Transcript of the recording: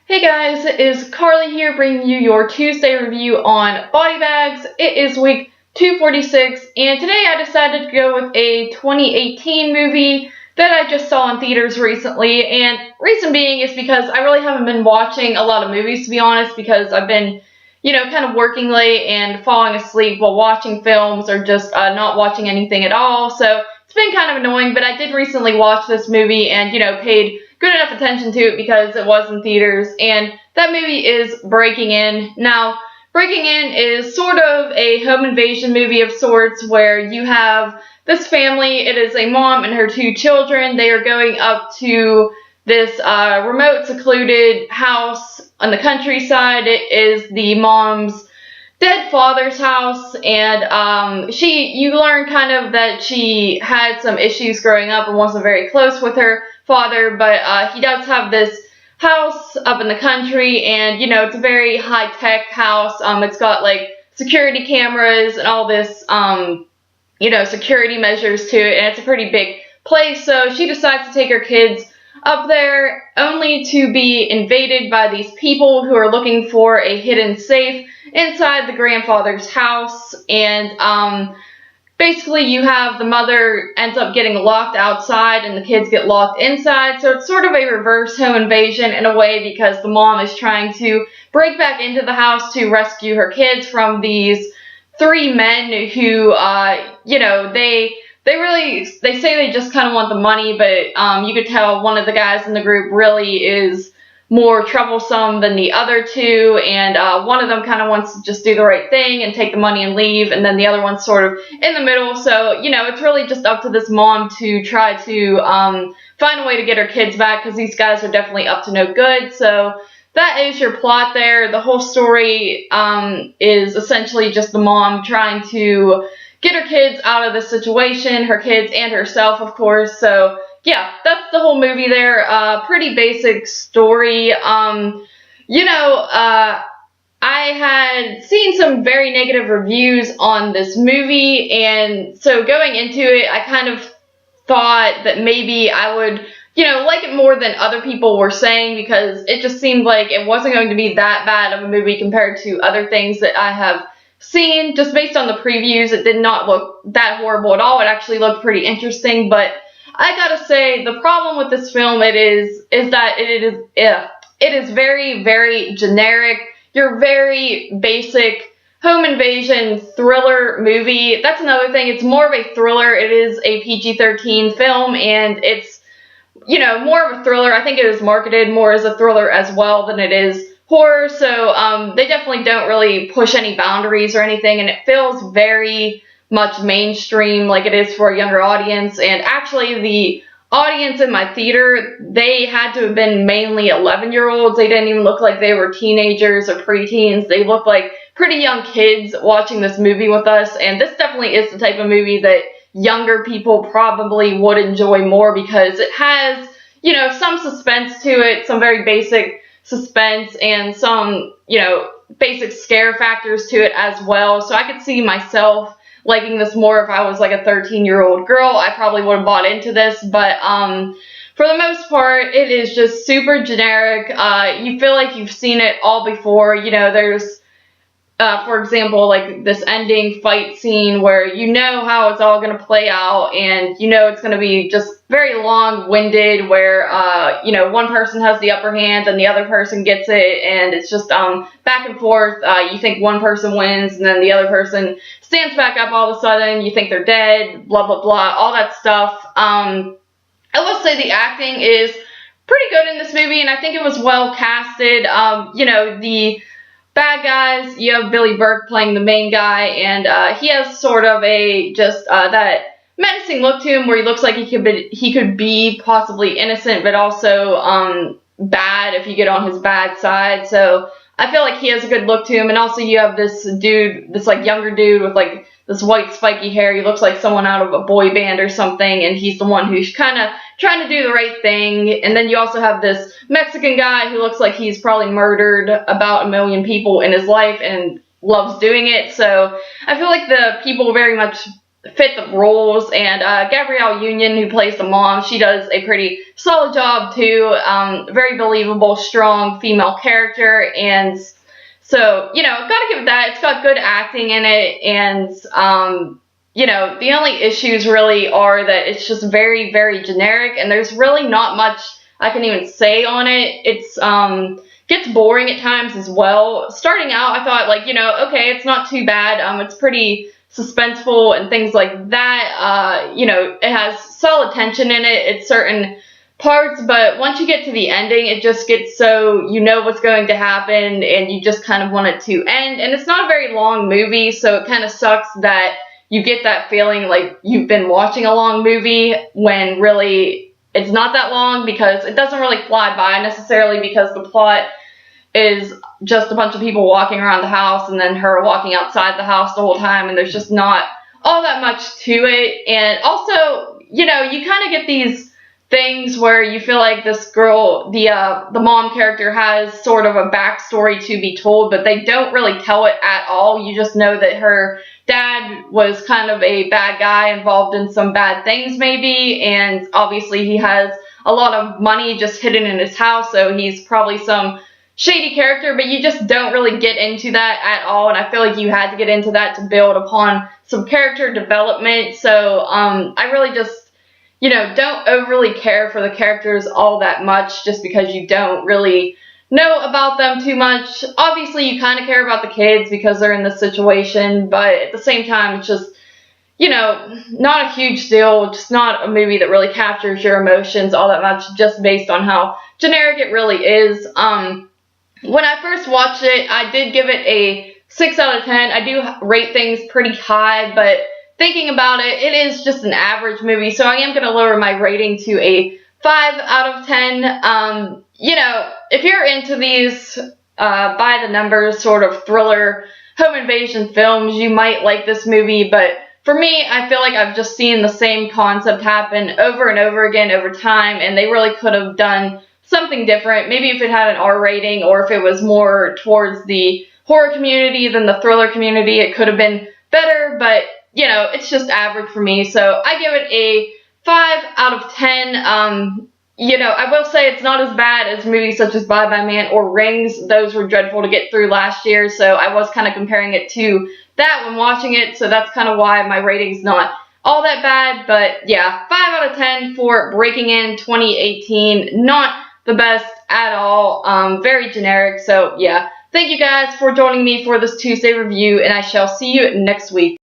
Hey guys, it is Carly here bringing you your Tuesday review on Body Bags. It is week 246 and today I decided to go with a 2018 movie that I just saw in theaters recently, and reason being is because I really haven't been watching a lot of movies, to be honest, because I've been, kind of working late and falling asleep while watching films or just not watching anything at all, so it's been kind of annoying. But I did recently watch this movie and, paid good enough attention to it because it was in theaters, and that movie is Breaking In. Now, Breaking In is sort of a home invasion movie of sorts where you have this family. It is a mom and her two children. They are going up to this remote, secluded house on the countryside. It is the mom's dead father's house, and you learn kind of that she had some issues growing up and wasn't very close with her father, but he does have this house up in the country, and it's a very high-tech house. It's got like security cameras and all this security measures to it, and it's a pretty big place. So she decides to take her kids up there, only to be invaded by these people who are looking for a hidden safe inside the grandfather's house. And basically you have the mother ends up getting locked outside and the kids get locked inside. So it's sort of a reverse home invasion in a way, because the mom is trying to break back into the house to rescue her kids from these three men who they say they just kind of want the money, but you could tell one of the guys in the group really is more troublesome than the other two, and one of them kind of wants to just do the right thing and take the money and leave, and then the other one's sort of in the middle. So, it's really just up to this mom to try to find a way to get her kids back, because these guys are definitely up to no good. So that is your plot there. The whole story is essentially just the mom trying to get her kids out of the situation, her kids and herself, of course. So yeah, that's the whole movie there. Pretty basic story. I had seen some very negative reviews on this movie, and so going into it, I kind of thought that maybe I would, like it more than other people were saying, because it just seemed like it wasn't going to be that bad of a movie compared to other things that I have seen. Just based on the previews, it did not look that horrible at all. It actually looked pretty interesting, but I gotta say, the problem with this film is that it is very, very generic. Your very basic home invasion thriller movie. That's another thing. It's more of a thriller. It is a PG-13 film, and it's, more of a thriller. I think it is marketed more as a thriller as well than it is horror. So they definitely don't really push any boundaries or anything, and it feels very much mainstream, like it is for a younger audience. And actually the audience in my theater, they had to have been mainly 11-year-olds. They didn't even look like they were teenagers or preteens. They looked like pretty young kids watching this movie with us, and this definitely is the type of movie that younger people probably would enjoy more, because it has, some suspense to it, some very basic suspense, and some, basic scare factors to it as well. So I could see myself liking this more if I was like a 13-year-old girl. I probably would have bought into this, but for the most part, it is just super generic. You feel like you've seen it all before. There's, for example, like this ending fight scene where how it's all going to play out, and it's going to be just very long-winded, where one person has the upper hand and the other person gets it, and it's just back and forth. You think one person wins, and then the other person stands back up all of a sudden. You think they're dead, blah, blah, blah, all that stuff. I will say the acting is pretty good in this movie, and I think it was well casted. The bad guys, you have Billy Burke playing the main guy, and he has sort of a that menacing look to him, where he looks like he could be possibly innocent, but also bad if you get on his bad side. So I feel like he has a good look to him. And also you have this dude, this like younger dude with like this white spiky hair. He looks like someone out of a boy band or something, and he's the one who's kind of trying to do the right thing. And then you also have this Mexican guy who looks like he's probably murdered about 1 million people in his life and loves doing it. So I feel like the people very much fit the roles. And Gabrielle Union, who plays the mom, she does a pretty solid job too. Very believable, strong female character, and so, you know, gotta give it that. It's got good acting in it, and you know, the only issues really are that it's just very, very generic, and there's really not much I can even say on it. It's gets boring at times as well. Starting out, I thought, like, you know, okay, it's not too bad. It's pretty suspenseful and things like that. You know, it has solid tension in it at certain parts, but once you get to the ending, it just gets so you know what's going to happen, and you just kind of want it to end. And it's not a very long movie, so it kind of sucks that you get that feeling like you've been watching a long movie when really it's not that long, because it doesn't really fly by necessarily, because the plot is just a bunch of people walking around the house and then her walking outside the house the whole time, and there's just not all that much to it. And also, you know, you kind of get these things where you feel like this girl, the mom character, has sort of a backstory to be told, but they don't really tell it at all. You just know that her dad was kind of a bad guy involved in some bad things maybe, and obviously he has a lot of money just hidden in his house, so he's probably some shady character, but you just don't really get into that at all, and I feel like you had to get into that to build upon some character development. So I really just, you know, don't overly care for the characters all that much, just because you don't really know about them too much. Obviously, you kind of care about the kids because they're in this situation, but at the same time, it's just, you know, not a huge deal. Just not a movie that really captures your emotions all that much, just based on how generic it really is. When I first watched it, I did give it a 6 out of 10. I do rate things pretty high, but thinking about it, it is just an average movie, so I am going to lower my rating to a 5 out of 10. You know, if you're into these by the numbers sort of thriller home invasion films, you might like this movie, but for me, I feel like I've just seen the same concept happen over and over again over time, and they really could have done something different. Maybe if it had an R rating, or if it was more towards the horror community than the thriller community, it could have been better, but, you know, it's just average for me, so I give it a 5 out of 10. You know, I will say it's not as bad as movies such as Bye Bye Man or Rings. Those were dreadful to get through last year, so I was kind of comparing it to that when watching it, so that's kind of why my rating's not all that bad. But yeah, 5 out of 10 for Breaking In 2018. Not the best at all. Very generic. So yeah, thank you guys for joining me for this Tuesday review, and I shall see you next week.